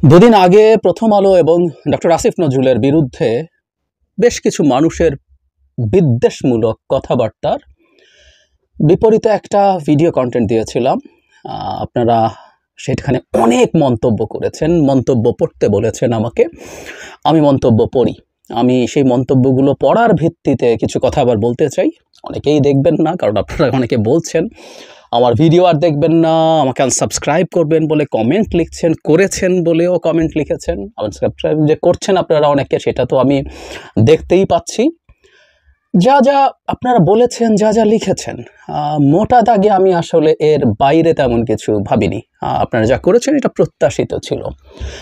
দুদিন আগে প্রথম আলো এবং ডক্টর আসিফ নজরুলের বিরুদ্ধে বেশ কিছু মানুষের বিদ্বেষমূলক কথাবার্তার বিপরীতে একটা ভিডিও কন্টেন্ট দিয়েছিলাম। আপনারা সেখানে অনেক মন্তব্য করেছেন, মন্তব্য পড়তে বলেছেন আমাকে। আমি মন্তব্য পড়ি। আমি সেই মন্তব্যগুলো পড়ার ভিত্তিতে কিছু কথা আবার বলতে চাই। অনেকেই দেখবেন না, কারণ আপনারা অনেকে বলছেন আমার ভিডিও আর দেখবেন না, আমাকে আনসাবস্ক্রাইব করবেন বলে কমেন্ট লিখছেন, করেছেন বলেও কমেন্ট লিখেছেন। আনসাবস্ক্রাইব যে করছেন আপনারা অনেকে, সেটা তো আমি দেখতেই পাচ্ছি। যা যা আপনারা বলেছেন, যা যা লিখেছেন, মোটা দাগে আমি আসলে এর বাইরে তেমন কিছু ভাবিনি। আপনারা যা করেছেন এটা প্রত্যাশিত ছিল।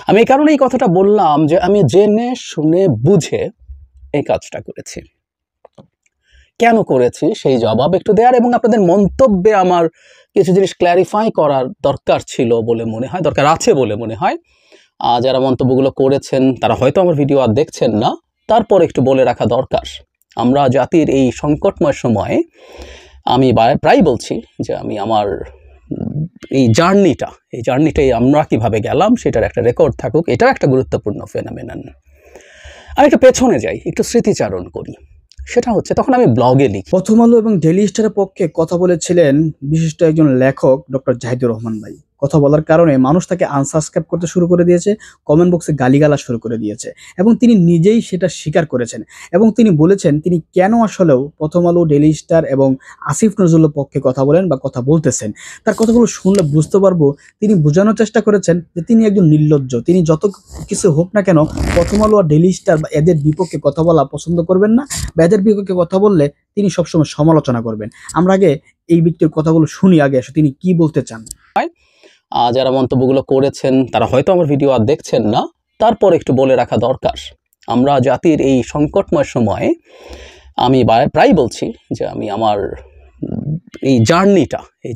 আমি এই কারণে এই কথাটা বললাম যে আমি জেনে শুনে বুঝে এই কাজটা করেছি। কেন করেছি সেই জবাব একটু দেওয়ার এবং আপনাদের মন্তব্যে আমার কিছু জিনিস ক্ল্যারিফাই করার দরকার ছিল বলে মনে হয়, দরকার আছে বলে মনে হয়। যারা মন্তব্যগুলো করেছেন তারা হয়তো আমার ভিডিও আর দেখছেন না, তারপর একটু বলে রাখা দরকার। আমরা জাতির এই সংকটময় সময়ে আমি প্রায় বলছি যে আমি আমার এই জার্নিটাই আমরা কিভাবে গেলাম সেটার একটা রেকর্ড থাকুক, এটাও একটা গুরুত্বপূর্ণ ফেনোমেনন। আমি একটু পেছনে যাই, একটু স্মৃতিচারণ করি। সেটা হচ্ছে তখন আমি ব্লগে লিখি। প্রথম আলো এবং ডেইলি স্টারের পক্ষে কথা বলেছিলেন বিশিষ্ট একজন লেখক ডক্টর জাহিদুর রহমান ভাই। কথা বলার কারণে মানুষ তাকে আনসাবস্ক্রাইব করতে শুরু করে দিয়েছে, কমেন্ট বক্সে গালিগালা শুরু করে দিয়েছে এবং তিনি নিজেই সেটা স্বীকার করেছেন এবং তিনি বলেছেন তিনি কেন আসলেও প্রথম আলো, ডেইলি স্টার এবং আসিফ নজরুলের পক্ষে কথা বলেন বা কথা বলতেছেন। তার কথাগুলো শুনলে বুঝতে পারবো তিনি বোঝানোর চেষ্টা করেছেন যে তিনি একজন নির্লজ্জ। তিনি যত কিছু হোক না কেন প্রথম আলো আর ডেইলি স্টার বা এদের বিপক্ষে কথা বলা পছন্দ করবেন না, বা এদের বিপক্ষে কথা বললে তিনি সবসময় সমালোচনা করবেন। আমরা আগে এই ব্যক্তির কথাগুলো শুনি, আগে তিনি কি বলতে চান। যারা মন্তব্যগুলো করেছেন তারা হয়তো আমার ভিডিও আর দেখছেন না, তারপর একটু বলে রাখা দরকার। আমরা জাতির এই সংকটময় সময়ে আমি প্রায় বলছি যে আমি আমার এই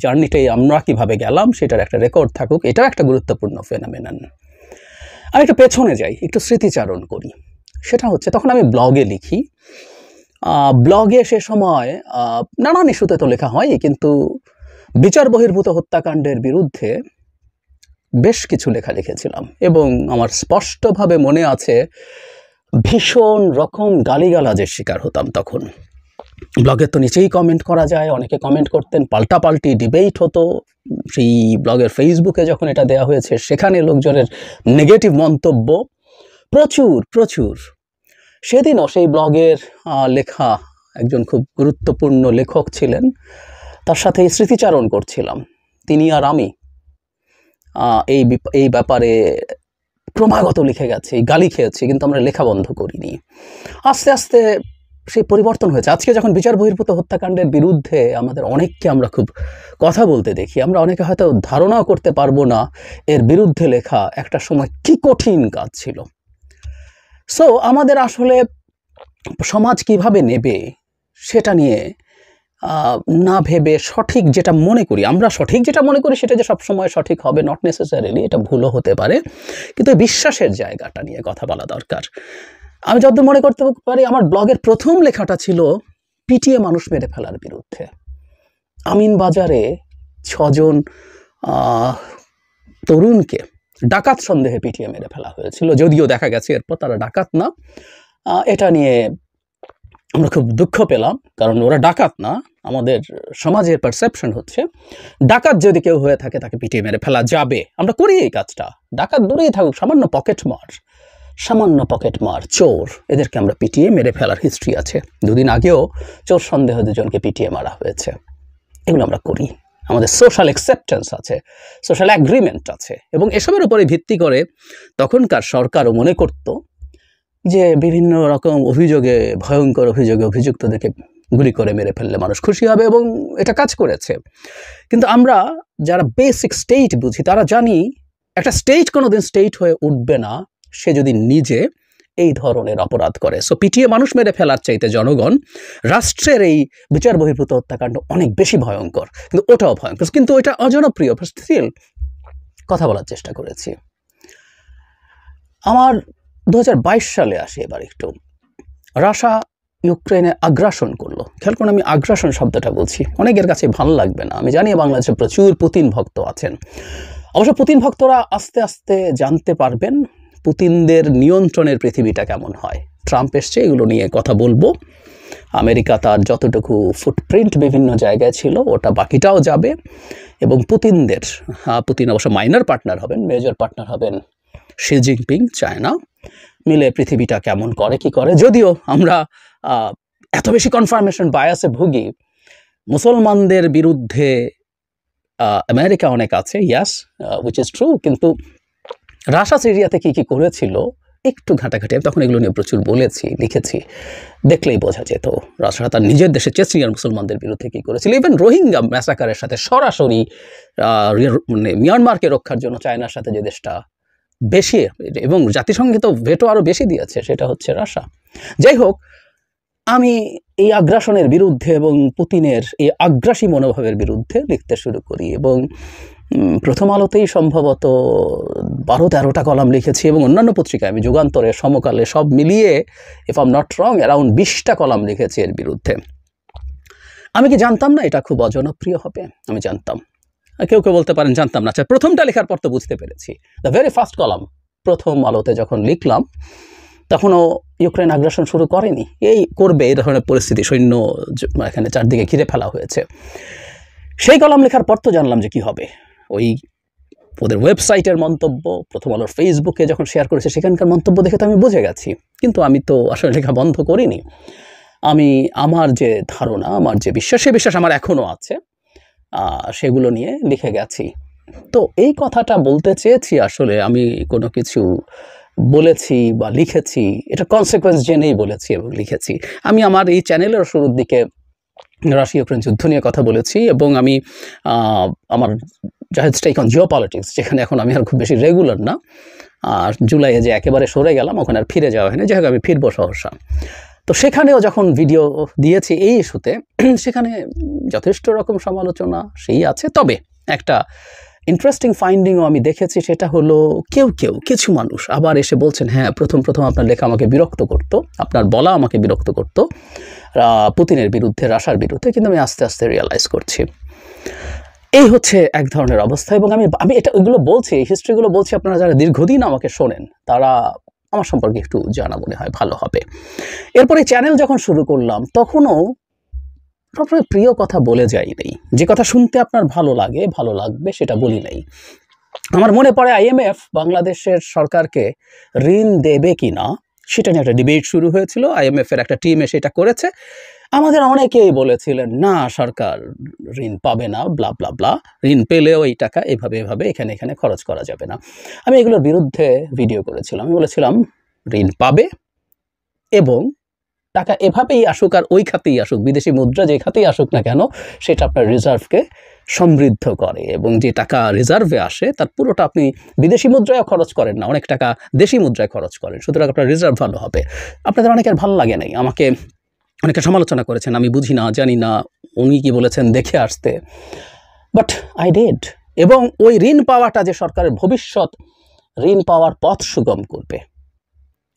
জার্নিটাই আমরা কিভাবে গেলাম সেটার একটা রেকর্ড থাকুক, এটাও একটা গুরুত্বপূর্ণ ফেনোমেনন। আমি একটু পেছনে যাই, একটু স্মৃতিচারণ করি। সেটা হচ্ছে তখন আমি ব্লগে লিখি। ব্লগে সে সময় নানান ইস্যুতে তো লেখা হয়, কিন্তু বিচার বহির্ভূত হত্যাকাণ্ডের বিরুদ্ধে বেশ কিছু লেখা লিখেছিলাম এবং আমার স্পষ্টভাবে মনে আছে ভীষণ রকম গালিগালাজের শিকার হতাম তখন। ব্লগের তো নিচেই কমেন্ট করা যায়, অনেকে কমেন্ট করতেন, পাল্টাপাল্টি ডিবেট হতো। সেই ব্লগের ফেসবুকে যখন এটা দেওয়া হয়েছে সেখানে লোকজনের নেগেটিভ মন্তব্য প্রচুর। সেদিনও সেই ব্লগের লেখা একজন খুব গুরুত্বপূর্ণ লেখক ছিলেন, তার সাথে স্মৃতিচারণ করছিলাম। তিনি আর আমি এই ব্যাপারে ক্রমাগত লিখে গেছি, গালি খেয়েছি, কিন্তু আমরা লেখা বন্ধ করিনি। আস্তে আস্তে সেই পরিবর্তন হয়েছে। আজকে যখন বিচার বহির্ভূত হত্যাকাণ্ডের বিরুদ্ধে আমাদের অনেককে আমরা খুব কথা বলতে দেখি, আমরা অনেকে হয়তো ধারণাও করতে পারবো না এর বিরুদ্ধে লেখা একটা সময় কি কঠিন কাজ ছিল। সো আমাদের আসলে সমাজ কিভাবে নেবে সেটা নিয়ে না ভেবে সঠিক যেটা মনে করি, আমরা সঠিক যেটা মনে করি সেটা যে সবসময় সঠিক হবে নট নেসেসারিলি, এটা ভুলও হতে পারে, কিন্তু বিশ্বাসের জায়গাটা নিয়ে কথা বলা দরকার। আমি যতদূর মনে করতে পারি আমার ব্লগের প্রথম লেখাটা ছিল পিটিয়ে মানুষ মেরে ফেলার বিরুদ্ধে। আমিনবাজারে 6 জন তরুণকে ডাকাত সন্দেহে পিটিয়ে মেরে ফেলা হয়েছিল, যদিও দেখা গেছে এরপর তারা ডাকাত না। এটা নিয়ে আমরা খুব দুঃখ পেলাম, কারণ ওরা ডাকাত না। আমাদের সমাজের পারসেপশন হচ্ছে ডাকাত যদি কেউ হয়ে থাকে তাকে পিটিয়ে মেরে ফেলা যাবে। আমরা করি এই কাজটা, ডাকাত দূরেই থাকুক, সামান্য পকেট মার চোর, এদেরকে আমরা পিটিয়ে মেরে ফেলার হিস্ট্রি আছে। 2 দিন আগেও চোর সন্দেহ 2 জনকে পিটিয়ে মারা হয়েছে। এগুলো আমরা করি, আমাদের সোশ্যাল অ্যাকসেপ্টেন্স আছে, সোশ্যাল অ্যাগ্রিমেন্ট আছে, এবং এসবের উপরে ভিত্তি করে তখনকার সরকারও মনে করত যে বিভিন্ন রকম ভয়ঙ্কর অভিযোগে অভিযুক্তদেরকে গুলি করে মেরে ফেললে মানুষ খুশি হবে, এবং এটা কাজ করেছে। কিন্তু আমরা যারা বেসিক স্টেট বুঝি তারা জানি একটা স্টেট কোনোদিন স্টেট হয়ে উঠবে না সে যদি নিজে এই ধরনের অপরাধ করে। সো পিটিয়ে মানুষ মেরে ফেলার চাইতে জনগণ রাষ্ট্রের এই বিচার বহির্ভূত হত্যাকাণ্ড অনেক বেশি ভয়ঙ্কর, কিন্তু ওটাও ভয়ঙ্কর, কিন্তু ওইটা অজনপ্রিয়। স্টিল কথা বলার চেষ্টা করেছি। আমার 2022 সালে আসে এবার একটু, রাশিয়া ইউক্রেনে আগ্রাসন করলো। খেয়াল করুন, আমি আগ্রাসন শব্দটা বলছি, অনেকের কাছে ভালো লাগবে না, আমি জানি বাংলাদেশে প্রচুর পুতিন ভক্ত আছেন। অবশ্য পুতিন ভক্তরা আস্তে আস্তে জানতে পারবেন পুতিনদের নিয়ন্ত্রণের পৃথিবীটা কেমন হয়। ট্রাম্প এসছে, এগুলো নিয়ে কথা বলবো। আমেরিকা তার যতটুকু ফুটপ্রিন্ট বিভিন্ন জায়গায় ছিল ওটা বাকিটাও যাবে, এবং পুতিনদের, পুতিন অবশ্য মাইনর পার্টনার হবেন, মেজর পার্টনার হবেন শি জিনপিং, চায়না, মিলে পৃথিবীটা কেমন করে কি করে। যদিও আমরা এত বেশি কনফার্মেশন বায়াসে ভুগি, মুসলমানদের বিরুদ্ধে আমেরিকা অনেক আছে, ইয়াস, হুইচ ইজ ট্রু, কিন্তু রাশিয়া সিরিয়াতে কি কি করেছিল একটু ঘাটাঘাটি, তখন এগুলো নিয়ে প্রচুর বলেছি, লিখেছি, দেখলেই বোঝা যেত রাশিয়া তার নিজের দেশে চেচনিয়ার মুসলমানদের বিরুদ্ধে কী করেছিল। ইভেন রোহিঙ্গা ম্যাসাকারের সাথে সরাসরি মানে মিয়ানমারকে রক্ষার জন্য চায়নার সাথে যে দেশটা বেশি, এবং জাতিসংঘে তো ভেটো আরও বেশি দিয়েছে, সেটা হচ্ছে রাশিয়া। যাই হোক, আমি এই আগ্রাসনের বিরুদ্ধে এবং পুতিনের এই আগ্রাসী মনোভাবের বিরুদ্ধে লিখতে শুরু করি, এবং প্রথম আলোতেই সম্ভবত 12-13টা কলাম লিখেছি, এবং অন্যান্য পত্রিকায় আমি যুগান্তরে, সমকালে সব মিলিয়ে if I am not wrong around 20টা কলাম লিখেছি এর বিরুদ্ধে। আমি কি জানতাম না এটা খুব অজনপ্রিয় হবে? আমি জানতাম। কেউ কেউ বলতে পারেন জানতাম না। আচ্ছা, প্রথমটা লেখার পর তো বুঝতে পেরেছি। দ্য ভেরি ফার্স্ট কলাম প্রথম আলোতে যখন লিখলাম, তখনও ইউক্রেন আগ্রাসন শুরু করেনি, এই করবে এই ধরনের পরিস্থিতি, সৈন্য এখানে চারদিকে ঘিরে ফেলা হয়েছে। সেই কলাম লেখার পর তো জানলাম যে কী হবে। ওই ওদের ওয়েবসাইটের মন্তব্য, প্রথম আলোর ফেসবুকে যখন শেয়ার করেছে সেখানকার মন্তব্য দেখে তো আমি বুঝে গেছি, কিন্তু আমি তো আসলে লেখা বন্ধ করিনি। আমি আমার যে ধারণা, আমার যে বিশ্বাস, সে বিশ্বাস আমার এখনও আছে, সেগুলো নিয়ে লিখে গেছি। তো এই কথাটা বলতে চেয়েছি, আসলে আমি কোনো কিছু বলেছি বা লিখেছি এটা কনসিকোয়েন্স জেনেই বলেছি এবং লিখেছি। আমি আমার এই চ্যানেলের শুরুর দিকে রাশিয়া ইউক্রেন যুদ্ধ নিয়ে কথা বলেছি, এবং আমি আমার Zahed stake on geopolitics, যেখানে এখন আমি আর খুব বেশি রেগুলার না, আর জুলাইয়ে যে একেবারে সরে গেলাম, ওখানে আর ফিরে যাওয়া হয়নি, যাই হোক আমি ফিরবো সহসা। তো সেখানেও যখন ভিডিও দিয়েছি এই ইস্যুতে, সেখানে যথেষ্ট রকম সমালোচনা সেই আছে। তবে একটা ইন্টারেস্টিং ফাইন্ডিংও আমি দেখেছি, সেটা হলো কিছু মানুষ আবার এসে বলছেন, হ্যাঁ প্রথম আপনার লেখা আমাকে বিরক্ত করতো, আপনার বলা আমাকে বিরক্ত করতো পুতিনের বিরুদ্ধে, রাশিয়ার বিরুদ্ধে, কিন্তু আমি আস্তে আস্তে রিয়েলাইজ করছি। এই হচ্ছে এক ধরনের অবস্থা, এবং আমি এটা ওইগুলো বলছি, হিস্ট্রিগুলো বলছি, আপনারা যারা দীর্ঘদিন আমাকে শোনেন তারা আমার সম্পর্কে একটু জানা মনে হয় ভালো হবে। এরপরে চ্যানেল যখন শুরু করলাম, তখনও সবসময় প্রিয় কথা বলে যাই নেই, যে কথা শুনতে আপনার ভালো লাগবে সেটা বলি নাই। আমার মনে পড়ে IMF বাংলাদেশের সরকারকে ঋণ দেবে কি না সেটা নিয়ে একটা ডিবেট শুরু হয়েছিল। IMF এর একটা টিম এসে এটা করেছে। আমাদের অনেকেই বলেছিলেন না, সরকার ঋণ পাবে না, ব্লা ব্লা ব্লা, ঋণ পেলেও এই টাকা এভাবে এখানে খরচ করা যাবে না। আমি এগুলোর বিরুদ্ধে ভিডিও করেছিলাম। আমি বলেছিলাম ঋণ পাবে, এবং টাকা এভাবেই আসুক আর ওই খাতেই আসুক, বিদেশি মুদ্রা যে খাতেই আসুক না কেন, সেটা আপনার রিজার্ভকে সমৃদ্ধ করে, এবং যে টাকা রিজার্ভে আসে তার পুরোটা আপনি বিদেশি মুদ্রায় খরচ করেন না, অনেক টাকা দেশি মুদ্রায় খরচ করেন, সুতরাং আপনার রিজার্ভ ভালো হবে। আপনাদের অনেকের ভালো লাগে নাই, আমাকে অনেকে সমালোচনা করেছেন, আমি বুঝি না, জানি না, উনি কি বলেছেন দেখে আসতে, বাট আই ডিড। এবং ওই ঋণ পাওয়াটা যে সরকারের ভবিষ্যৎ ঋণ পাওয়ার পথ সুগম করবে,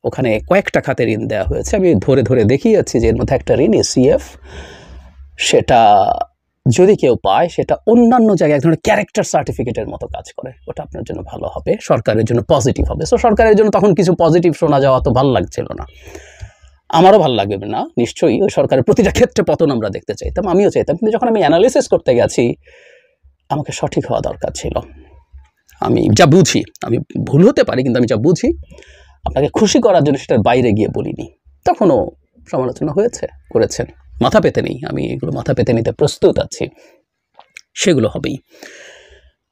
ওখানে কয়েকটা খাতে ঋণ দেওয়া হয়েছে, আমি ধরে দেখিয়েছি যে এর মধ্যে একটা ঋণ ECF, সেটা যদি কেউ পায় সেটা অন্যান্য জায়গায় এক ধরনের ক্যারেক্টার সার্টিফিকেটের মতো কাজ করে, ওটা আপনার জন্য ভালো হবে, সরকারের জন্য পজিটিভ হবে। সো সরকারের জন্য তখন কিছু পজিটিভ শোনা যাওয়া তো ভালো লাগছিল না, আমারও ভালো লাগবে না নিশ্চয়ই, ওই সরকারের প্রতিটা ক্ষেত্রে পতন আমরা দেখতে চাইতাম, আমিও চাইতাম, কিন্তু যখন আমি অ্যানালিসিস করতে গেছি আমাকে সঠিক হওয়া দরকার ছিল। আমি যা বুঝি, আমি ভুল হতে পারি, কিন্তু আমি যা বুঝি আপনাকে খুশি করার জন্য সেটার বাইরে গিয়ে বলিনি। তখনও সমালোচনা করেছেন, মাথা পেতে নেই, আমি এগুলো মাথা পেতে নিতে প্রস্তুত আছি, সেগুলো হবেই।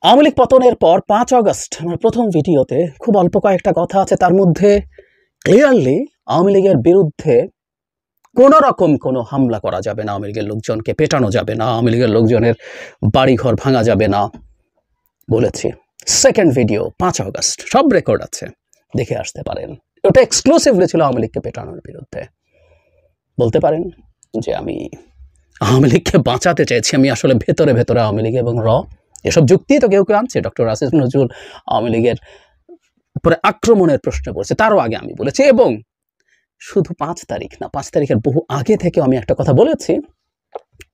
আওয়ামী লীগ পতনের পর 5 আগস্ট আমার প্রথম ভিডিওতে খুব অল্প কয়েকটা কথা আছে, তার মধ্যে ক্লিয়ারলি আওয়ামী লীগের বিরুদ্ধে কোনো রকম কোনো হামলা করা যাবে না, আওয়ামী লীগের লোকজনকে পেটানো যাবে না, আওয়ামী লীগের লোকজনের বাড়িঘর ভাঙা যাবে না বলেছি। সেকেন্ড ভিডিও 5 আগস্ট, সব রেকর্ড আছে, দেখে আসতে পারেন। ওটা এক্সক্লুসিভলি ছিল আওয়ামী লীগকে পেটানোর বিরুদ্ধে। বলতে পারেন যে আমি আওয়ামী লীগকে বাঁচাতে চাইছি, আমি আসলে ভেতরে আওয়ামী লীগ এবং এসব যুক্তি তো কেউ আনছে। ডক্টর আসিফ নজরুল আওয়ামী লীগের উপরে আক্রমণের প্রশ্ন পড়ছে, তারও আগে আমি বলেছি, এবং শুধু 5 তারিখ না, 5 তারিখের বহু আগে থেকেও আমি একটা কথা বলেছি,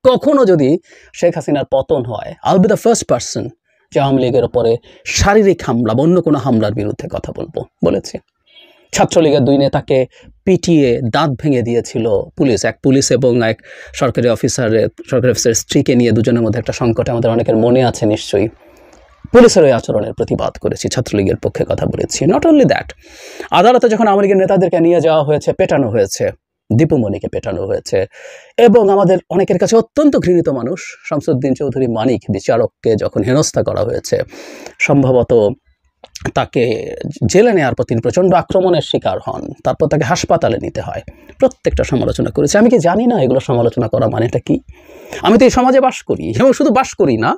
কখনো যদি শেখ হাসিনার পতন হয়, I will be the first person যে আওয়ামী লীগের ওপরে শারীরিক হামলা বা অন্য কোনো হামলার বিরুদ্ধে কথা বলবো বলেছি। ছাত্রলীগের 2 নেতাকে পিটিয়ে দাঁত ভেঙে দিয়েছিল পুলিশ, এক পুলিশ এবং এক সরকারি অফিসারের স্ত্রীকে নিয়ে দুজনের মধ্যে একটা সংকট আমাদের অনেকের মনে আছে নিশ্চয়ই। পুলিশের ওই আচরণের প্রতিবাদ করেছি, ছাত্রলীগের পক্ষে কথা বলেছি। নট অনলি দ্যাট, আদালতে যখন আওয়ামী লীগের নেতাদেরকে নিয়ে যাওয়া হয়েছে, পেটানো হয়েছে, দীপুমণিকে পেটানো হয়েছে, এবং আমাদের অনেকের কাছে অত্যন্ত ঘৃণিত মানুষ শামসুদ্দিন চৌধুরী মানিক বিচারককে যখন হেনস্থা করা হয়েছে, সম্ভবত তাকে জেলে নেওয়ার পর তিনি প্রচণ্ড আক্রমণের শিকার হন, তারপর তাকে হাসপাতালে নিতে হয়, প্রত্যেকটা সমালোচনা করেছে। আমি কি জানি না এগুলো সমালোচনা করা মানেটা কি? আমি তো এই সমাজে বাস করি, এবং শুধু বাস করি না,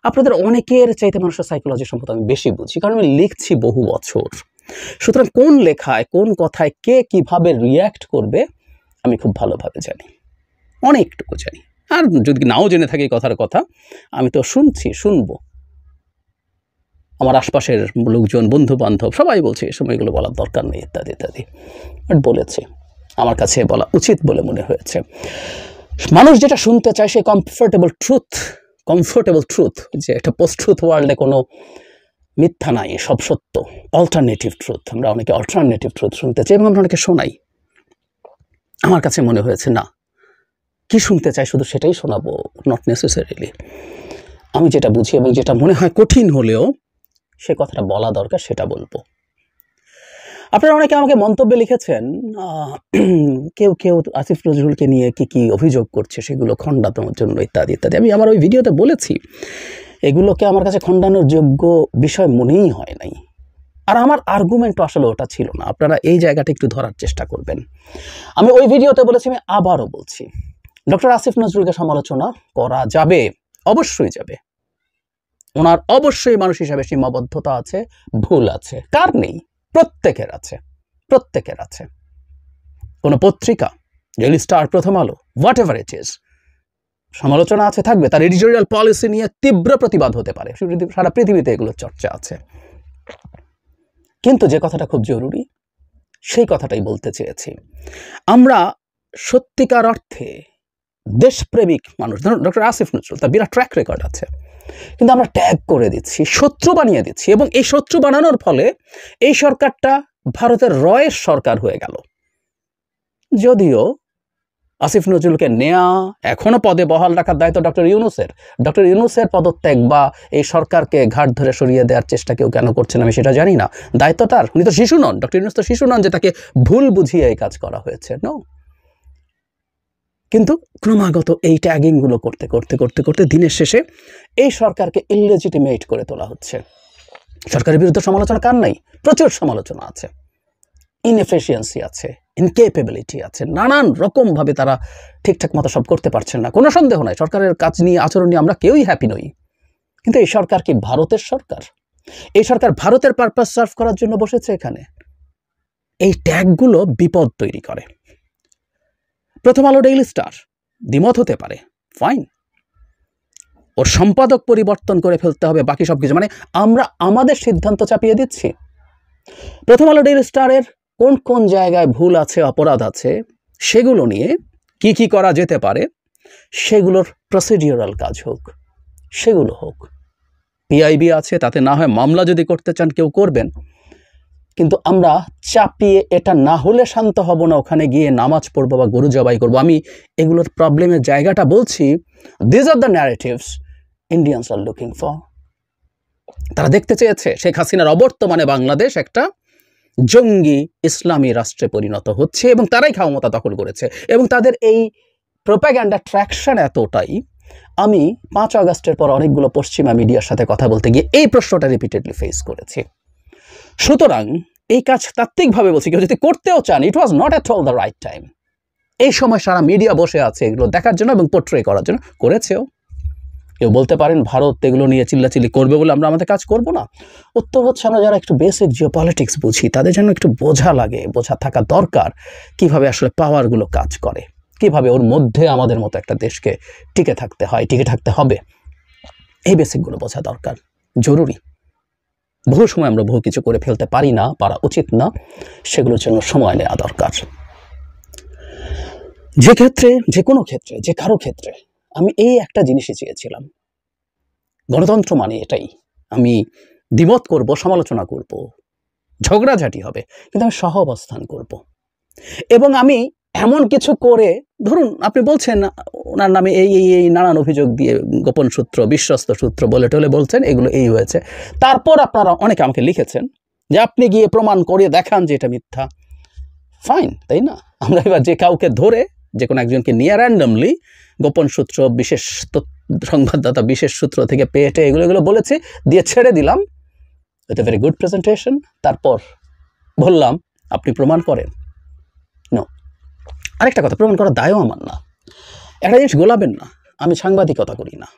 আপনাদের অনেকের চাইতে মানুষের সাইকোলজি সম্পর্কে আমি বেশি বুঝি, কারণ আমি লিখছি বহু বছর। সুতরাং কোন লেখায় কোন কথায় কে কিভাবে রিয়্যাক্ট করবে আমি খুব ভালোভাবে জানি, অনেকটুকু জানি। আর যদি নাও জেনে থাকি কথার কথা, আমি তো শুনবো। আমার আশপাশের লোকজন, বন্ধু বান্ধব সবাই বলছে এই সময়গুলো বলার দরকার নেই ইত্যাদি ইত্যাদি, বাট বলেছে, আমার কাছে বলা উচিত বলে মনে হয়েছে। মানুষ যেটা শুনতে চায় সেই কমফোর্টেবল ট্রুথ, যে একটা পোস্ট ট্রুথ ওয়ার্ল্ডে কোনো মিথ্যা নাই, সব সত্য, অল্টারনেটিভ ট্রুথ, আমরা অনেকে অল্টারনেটিভ ট্রুথ শুনতে চাই এবং আমরা অনেকে শোনাই। আমার কাছে মনে হয়েছে না, কি শুনতে চাই শুধু সেটাই শোনাবো, নট নেসেসারিলি। আমি যেটা বুঝি এবং যেটা মনে হয় কঠিন হলেও সে কথাটা বলা দরকার সেটা বলবো। আপনারা অনেকে আমাকে মন্তব্যে লিখেছেন, কেউ আসিফ নজরুলকে নিয়ে কি অভিযোগ করছে সেগুলো খণ্ডানোর জন্য ইত্যাদি ইত্যাদি। আমি আমার ওই ভিডিওতে বলেছি এগুলোকে আমার কাছে খণ্ডানোর যোগ্য বিষয় মনেই হয় নাই, আর আমার আর্গুমেন্টও আসলে ওটা ছিল না। আপনারা এই জায়গাটা একটু ধরার চেষ্টা করবেন। আমি ওই ভিডিওতে বলেছি, আমি আবারও বলছি, ডক্টর আসিফ নজরুলকে সমালোচনা করা যাবে, অবশ্যই যাবে। ওনার অবশ্যই মানুষ হিসাবে সীমাবদ্ধতা আছে, ভুল আছে, কার নেই? প্রত্যেকের আছে। কোনো পত্রিকা, ডেইলি স্টার, প্রথম আলো, হোয়াট এভার ইট ইজ, সমালোচনা আছে, থাকবে। তার এডিটোরিয়াল পলিসি নিয়ে তীব্র প্রতিবাদ হতে পারে, সারা পৃথিবীতে এগুলোর চর্চা আছে। কিন্তু যে কথাটা খুব জরুরি সেই কথাটাই বলতে চেয়েছি। আমরা সত্যিকার অর্থে দেশপ্রেমিক মানুষ, ধরুন ডক্টর আসিফ নজরুল, তার বিরাট ট্র্যাক রেকর্ড আছে, কিন্তু আমরা ট্যাগ করে দিচ্ছি, শত্রু বানিয়ে দিচ্ছি, এবং এই শত্রু বানানোর ফলে এই সরকারটা ভারতের রয়ের সরকার হয়ে গেল। যদিও আসিফ নজরুলকে নেয়া, এখনো পদে বহাল রাখার দায়িত্ব ডক্টর ইউনূসের পদত্যাগ বা এই সরকারকে ঘাট ধরে সরিয়ে দেওয়ার চেষ্টা কেউ কেন করছেন আমি সেটা জানি না, দায়িত্ব তার। উনি তো শিশু নন, ডক্টর ইউনূস তো শিশু নন যে তাকে ভুল বুঝিয়ে এই কাজ করা হয়েছে, নো। কিন্তু ক্রমাগত এই ট্যাগিংগুলো করতে দিনের শেষে এই সরকারকে ইললেজিটিমেট করে তোলা হচ্ছে। সরকারের বিরুদ্ধে সমালোচনা কার নাই? প্রচুর সমালোচনা আছে, ইনএফিশিয়েন্সি আছে, ইনকেপেবিলিটি আছে, নানান রকমভাবে তারা ঠিকঠাক মতো সব করতে পারছেন না, কোনো সন্দেহ নাই। সরকারের কাজ নিয়ে, আচরণ নিয়ে আমরা কেউই হ্যাপি নই। কিন্তু এই সরকার কি ভারতের সরকার? এই সরকার ভারতের পারপাস সার্ভ করার জন্য বসেছে এখানে। এই ট্যাগগুলো বিপদ তৈরি করে। প্রথম আলো, ডেইলি স্টার, দ্বিমত হতে পারে, ফাইন, ওর সম্পাদক পরিবর্তন করে ফেলতে হবে, বাকি সবকিছু, মানে আমরা আমাদের সিদ্ধান্ত চাপিয়ে দিচ্ছি। প্রথম আলো, ডেইলি স্টারের কোন কোন জায়গায় ভুল আছে, অপরাধ আছে, সেগুলো নিয়ে কি করা যেতে পারে সেগুলোর প্রসিডিউরাল কাজ হোক, সেগুলো হোক। পিআইবি আছে, তাতে না হয় মামলা যদি করতে চান কেউ করবেন, কিন্তু আমরা চাপিয়ে এটা না হলে শান্ত হব না, ওখানে গিয়ে নামাজ পড়বো বা গরু জবাই করবো। আমি এগুলোর প্রবলেমের জায়গাটা বলছি, this are the narratives Indians are looking for. তারা দেখতে চেয়েছে শেখ হাসিনার অবর্তমানে বাংলাদেশ একটা জঙ্গি ইসলামী রাষ্ট্রে পরিণত হচ্ছে, এবং তারাই ক্ষমতা দখল করেছে, এবং তাদের এই প্রোপাগ্যান্ডা ট্র্যাকশন এতটাই। আমি 5 আগস্টের পর অনেকগুলো পশ্চিমা মিডিয়ার সাথে কথা বলতে গিয়ে এই প্রশ্নটা রিপিটেডলি ফেস করেছি। সুতরাং এই কাজ তাত্ত্বিকভাবে বলছি, কেউ যদি করতেও চান, it was not at all the right time. এই সময় সারা মিডিয়া বসে আছে এগুলো দেখার জন্য এবং পোর্ট্রে করার জন্য, করেছেও। কেউ বলতে পারেন ভারত এগুলো নিয়ে চিল্লাচিল্লি করবে বলে আমরা আমাদের কাজ করব না। উত্তর হচ্ছে, আমরা যারা একটু বেসিক জিওপলিটিক্স বুঝি তাদের জন্য একটু বোঝা থাকা দরকার কিভাবে আসলে পাওয়ারগুলো কাজ করে, কিভাবে ওর মধ্যে আমাদের মতো একটা দেশকে টিকে থাকতে হয়, টিকে থাকতে হবে। এই বেসিকগুলো বোঝা দরকার, জরুরি। বহু সময় আমরা বহু কিছু করে ফেলতে পারি না, পারা উচিত না, সেগুলোর জন্য সময় নেওয়া দরকার। যে ক্ষেত্রে, যে কোনো ক্ষেত্রে, যে কারো ক্ষেত্রে আমি এই একটা জিনিসই চেয়েছিলাম, গণতন্ত্র মানে এটাই, আমি দ্বিমত করব, সমালোচনা করব, ঝগড়াঝাটি হবে, কিন্তু আমি সহ অবস্থান করব। এবং আমি এমন কিছু করে, ধরুন আপনি বলছেন ওনার নামে এই এই এই নানান অভিযোগ দিয়ে গোপন সূত্র, বিশ্বস্ত সূত্র বলে টলে বলছেন এগুলো এই হয়েছে, তারপর আপনারা অনেকে আমাকে লিখেছেন যে আপনি গিয়ে প্রমাণ করে দেখান যে এটা মিথ্যা। ফাইন, তাই না? আমরা এবার যে কাউকে ধরে, যে কোনো একজনকে নিয়ে র্যান্ডমলি গোপন সূত্র, বিশেষ সংবাদদাতা, বিশেষ সূত্র থেকে পেটে এগুলো বলেছি, দিয়ে ছেড়ে দিলাম with a very good presentation. তারপর বললাম আপনি প্রমাণ করেন। নো, আরেকটা কথা, প্রমাণ করার দায়ও আমার না। একটা জিনিস গোলাবেন না, আমি সাংবাদিকতা করি না,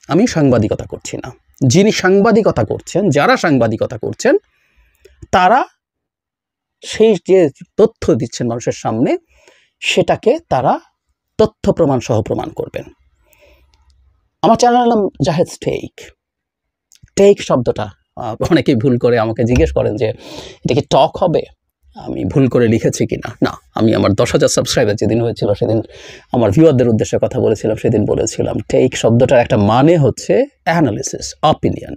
আমি সাংবাদিকতা করছি না। যিনি সাংবাদিকতা করছেন, যারা সাংবাদিকতা করছেন, তারা সেই যে তথ্য দিচ্ছেন মানুষের সামনে, সেটাকে তারা তথ্য প্রমাণ সহ প্রমাণ করবেন। আমার চ্যানেলের নাম জাহেদ টেক। টেক শব্দটা অনেকেই ভুল করে আমাকে জিজ্ঞেস করেন যে এটা কি টক হবে, আমি ভুল করে লিখেছি কিনা। না, আমি আমার 10,000 সাবস্ক্রাইবার যেদিন হয়েছিল সেদিন আমার ভিউয়ারদের উদ্দেশ্যে কথা বলেছিলাম, সেদিন বলেছিলাম টেক শব্দটার একটা মানে হচ্ছে অ্যানালিসিস, অপিনিয়ন।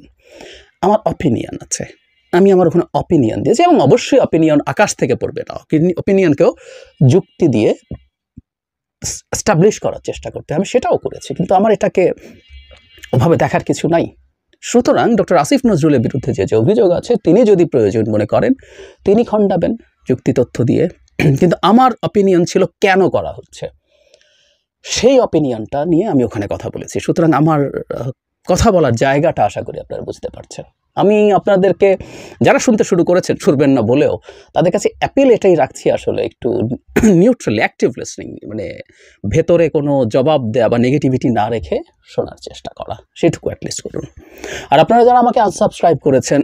আমার অপিনিয়ন আছে, আমি আমার ওখানে অপিনিয়ন দিয়েছি, এবং অবশ্যই অপিনিয়ন আকাশ থেকে পড়বে না, অপিনিয়নকেও যুক্তি দিয়ে এস্টাবলিশ করার চেষ্টা করতে, আমি সেটাও করেছি, কিন্তু আমার এটাকে ওভাবে দেখার কিছু নাই। সুতরাং ডক্টর আসিফ নজরুলের বিরুদ্ধে যে অভিযোগ আছে, তিনি যদি প্রয়োজন মনে করেন তিনি খণ্ডাবেন যুক্তি তথ্য দিয়ে, কিন্তু আমার অপিনিয়ন ছিল কেন করা হচ্ছে, সেই অপিনিয়নটা নিয়ে আমি ওখানে কথা বলেছি। সুতরাং আমার কথা বলার জায়গাটা আশা করি আপনারা বুঝতে পারছেন। আমি আপনাদেরকে, যারা শুনতে শুরু করেছেন, শুনবেন না বলেও, তাদের কাছে অ্যাপিল এটাই রাখছি, আসলে একটু নিউট্রাল, অ্যাক্টিভ লিসনিং, মানে ভেতরে কোনো জবাব দেওয়া বা নেগেটিভিটি না রেখে শোনার চেষ্টা করা, সেটুকু অ্যাটলিস্ট করুন। আর আপনারা যারা আমাকে আনসাবস্ক্রাইব করেছেন,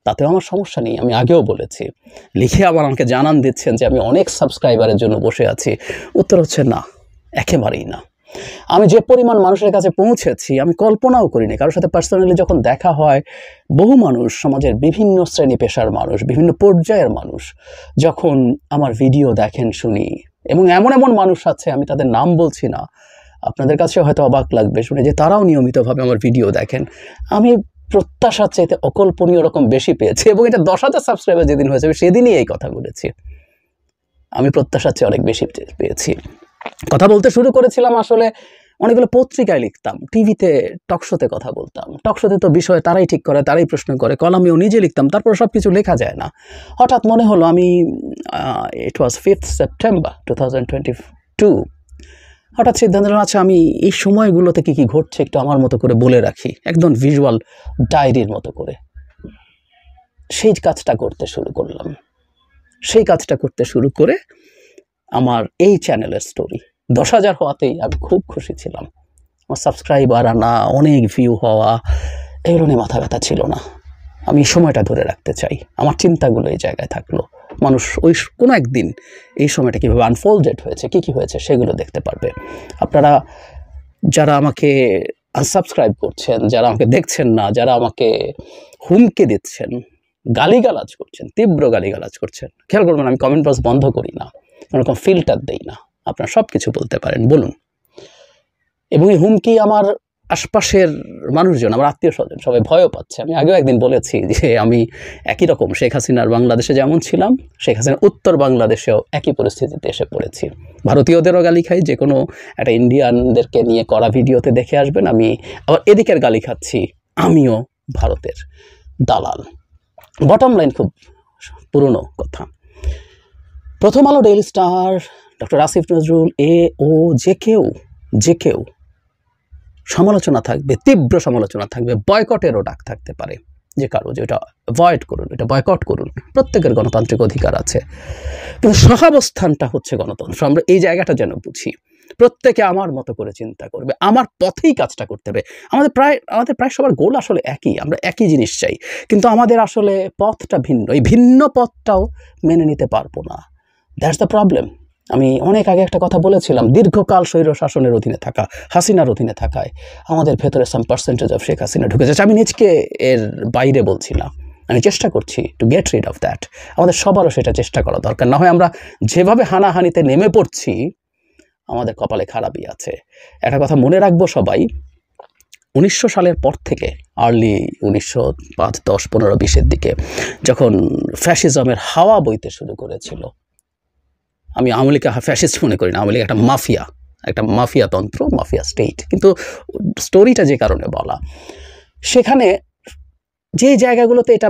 তাতেও আমার সমস্যা নেই, আমি আগেও বলেছি। লিখে আবার আমাকে জানান দিচ্ছেন যে আমি অনেক সাবস্ক্রাইবারের জন্য বসে আছি। উত্তর হচ্ছে না, একেবারেই না। আমি যে পরিমাণ মানুষের কাছে পৌঁছেছি আমি কল্পনাও করিনি। কারোর সাথে পার্সোনালি যখন দেখা হয়, বহু মানুষ, সমাজের বিভিন্ন শ্রেণী পেশার মানুষ, বিভিন্ন পর্যায়ের মানুষ যখন আমার ভিডিও দেখেন, শুনি, এবং এমন এমন মানুষ আছে, আমি তাদের নাম বলছি না, আপনাদের কাছে হয়তো অবাক লাগবে শুনে যে তারাও নিয়মিতভাবে আমার ভিডিও দেখেন। আমি প্রত্যাশার চাইতে অকল্পনীয় রকম বেশি পেয়েছি, এবং এটা 10,000 সাবস্ক্রাইবার যেদিন হয়েছে সেদিনই এই কথা বলেছি। আমি প্রত্যাশার চেয়ে অনেক বেশি পেয়েছি। কথা বলতে শুরু করেছিলাম আসলে অনেকগুলো পত্রিকায় লিখতাম, টিভিতে টকশোতে কথা বলতাম। টকশোতে তো বিষয় তারাই ঠিক করে, তারাই প্রশ্ন করে, কলামেও নিজে লিখতাম, তারপর সব কিছু লেখা যায় না। হঠাৎ মনে হলো আমি, ইট ওয়াজ 5th সেপ্টেম্বর 2022, হঠাৎ সিদ্ধান্ত নিলাম আচ্ছা আমি এই সময়গুলোতে কী কী ঘটছে একটু আমার মতো করে বলে রাখি, একদম ভিজুয়াল ডায়েরির মতো করে। সেই কাজটা করতে শুরু করলাম। সেই কাজটা করতে শুরু করে আমার এই চ্যানেলের স্টোরি 10,000 হওয়াতেই আমি খুব খুশি ছিলাম। আমার সাবস্ক্রাইবার আনা, অনেক ভিউ হওয়া, এগুলো নিয়ে মাথা ব্যথা ছিল না। আমি সময়টা ধরে রাখতে চাই, আমার চিন্তাগুলো এই জায়গায় থাকলো। মানুষ ওই কোনো একদিন এই সময়টা কীভাবে আনফোল্ডেড হয়েছে, কী কী হয়েছে সেগুলো দেখতে পারবে। আপনারা যারা আমাকে আনসাবস্ক্রাইব করছেন, যারা আমাকে দেখছেন না, যারা আমাকে হুমকি দিচ্ছেন, গালিগালাজ করছেন, তীব্র গালিগালাজ করছেন, খেয়াল করবেন আমি কমেন্ট বক্স বন্ধ করি না, কোনোরকম ফিল্টার দেই না। আপনারা সব কিছু বলতে পারেন, বলুন। এবং এই হুমকি আমার আশপাশের মানুষজন, আমার আত্মীয় স্বজন সবাই ভয়ও পাচ্ছে। আমি আগেও একদিন বলেছি যে আমি একই রকম শেখ হাসিনার বাংলাদেশে যেমন ছিলাম, শেখ হাসিনার উত্তর বাংলাদেশেও একই পরিস্থিতিতে এসে পড়েছি। ভারতীয়দেরও গালি খাই, যে কোনো একটা ইন্ডিয়ানদেরকে নিয়ে করা ভিডিওতে দেখে আসবেন। আমি আবার এদিকের গালি খাচ্ছি, আমিও ভারতের দালাল। বটম লাইন খুব পুরনো কথা। Prothom Alo, Daily Star, doctor Asif Nazrul, ও যে কেউ সমালোচনা থাকবে, তীব্র সমালোচনা থাকবে, বয়কটেরও ডাক থাকতে পারে যে কারো, যে এটা অ্যাভয়েড করুন, এটা বয়কট করুন। প্রত্যেকের গণতান্ত্রিক অধিকার আছে, কিন্তু সহাবস্থানটা হচ্ছে গণতন্ত্র। আমরা এই জায়গাটা যেন বুঝি। প্রত্যেকে আমার মতো করে চিন্তা করবে, আমার পথেই কাজটা করতে হবে। আমাদের প্রায় সবার গোল আসলে একই, আমরা একই জিনিস চাই, কিন্তু আমাদের আসলে পথটা ভিন্ন। এই ভিন্ন পথটাও মেনে নিতে পারবো না। That's the problem. আমি অনেক আগে একটা কথা বলেছিলাম, দীর্ঘকাল স্বৈর শাসনের অধীনে থাকা, হাসিনার অধীনে থাকায় আমাদের ভেতরে সাম পার্সেন্টেজ অফ শেখ হাসিনা ঢুকেছে। আমি নিজকে এর বাইরে বলছি না, আমি চেষ্টা করছি to get rid of that. আমাদের সবারও সেটা চেষ্টা করা দরকার। না হয় আমরা যেভাবে হানাহানিতে নেমে পড়ছি, আমাদের কপালে খারাপই আছে। একটা কথা মনে রাখবো সবাই, 1900 সালের পর থেকে আর্লি 1905, 10, 15, 20-এর দিকে যখন ফ্যাসিজমের হাওয়া বইতে শুরু করেছিল, আমি আওয়ামী লীগকে ফ্যাসিস্ট মনে করি না, আওয়ামী লীগ একটা মাফিয়া তন্ত্র, মাফিয়া স্টেট। কিন্তু স্টোরিটা যে কারণে বলা, সেখানে যে জায়গাগুলোতে এটা